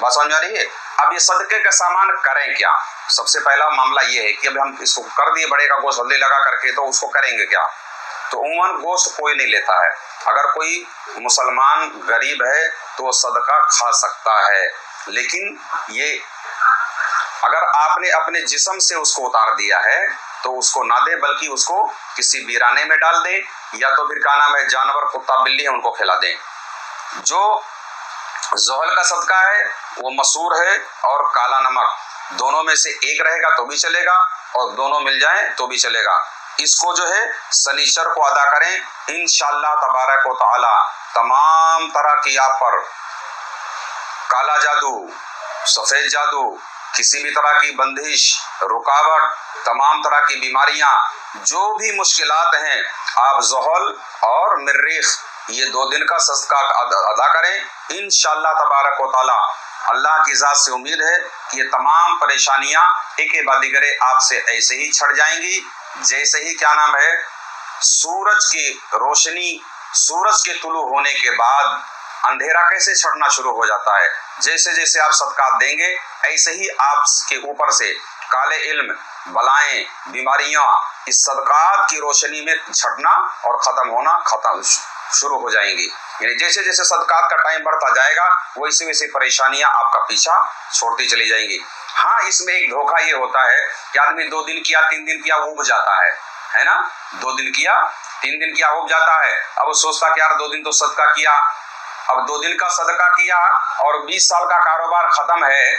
बात समझ आ रही है। अब ये सदके का सामान करें क्या? सबसे पहला मामला ये है कि अब हम इसको कर दिए बड़े का गोश्त हल्दी लगा करके, तो उसको करेंगे क्या? तो उमूमन गोश्त कोई नहीं लेता है। अगर कोई मुसलमान गरीब है तो वो सदका खा सकता है, लेकिन ये अगर आपने अपने जिस्म से उसको उतार दिया है तो उसको ना दे, बल्कि उसको किसी वीराने में डाल दें, या तो फिर क्या नाम है, जानवर कुत्ता बिल्ली है उनको खिला दें। जो ज़ोहल का सदका है वो मसूर है और काला नमक, दोनों में से एक रहेगा तो भी चलेगा और दोनों मिल जाएं तो भी चलेगा। इसको जो है शनिचर को अदा करें इंशाअल्लाह तबारक व तआला। तमाम तरह की आप पर काला जादू, सफेद जादू, किसी भी तरह की बंदिश, रुकावट, तमाम तरह की बीमारियां, जो भी मुश्किलात हैं, आप ज़ोहल और मरीख ये 2 दिन का सदका अदा करें इंशाअल्लाह तबारक व तआला। अल्लाह की ज़ात से उम्मीद है कि ये तमाम परेशानियां एक के बाद दीगरे आपसे ऐसे ही छट जाएंगी, जैसे ही क्या नाम है, सूरज की रोशनी, सूरज के तुलू होने के बाद अंधेरा कैसे छटना शुरू हो जाता है, जैसे जैसे आप सदका देंगे ऐसे ही आपके ऊपर से काले इल्म, बलाएं, बीमारियां इस सदकात की रोशनी में छटना और खत्म होना शुरू हो जाएंगी। यानी जैसे जैसे सदकात का टाइम बढ़ता जाएगा वैसे वैसे परेशानियां आपका पीछा छोड़ती चली जाएंगी। हाँ, इसमें एक धोखा ये होता है कि आदमी 2 दिन किया 3 दिन किया उब जाता है ना, 2 दिन किया 3 दिन किया उब जाता है। अब वो सोचता कि यार 2 दिन तो सदका किया, अब 2 दिन का सदका किया और 20 साल का कारोबार खत्म है,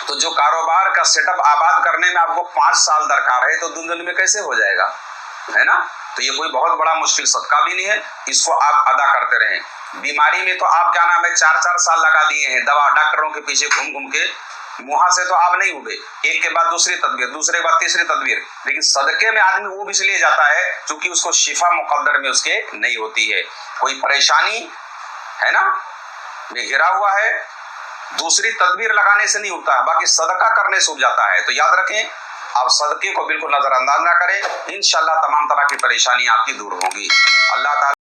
तो जो कारोबार का सेटअप आबाद करने में आपको 5 साल दरकार है, तो 2 दिन में कैसे हो जाएगा, है ना। तो ये कोई बहुत बड़ा मुश्किल सदका भी नहीं है, इसको आप अदा करते रहें। बीमारी में तो आप क्या नाम है 4-4 साल लगा दिए हैं दवा डॉक्टरों के पीछे घूम घूम के, मुँह से तो आप नहीं उबे, एक के बाद दूसरी तदबीर, दूसरे के बाद तीसरी तदबीर, लेकिन सदके में आदमी उब इसलिए जाता है क्योंकि उसको शिफा मुकद्दर में उसके नहीं होती है, कोई परेशानी है ना में घिरा हुआ है, दूसरी तदबीर लगाने से नहीं उठता है, बाकी सदका करने से उठ जाता है। तो याद रखें, आप सदके को बिल्कुल नजरअंदाज ना करें, इंशाअल्लाह तमाम तरह की परेशानियां आपकी दूर होंगी। अल्लाह ताला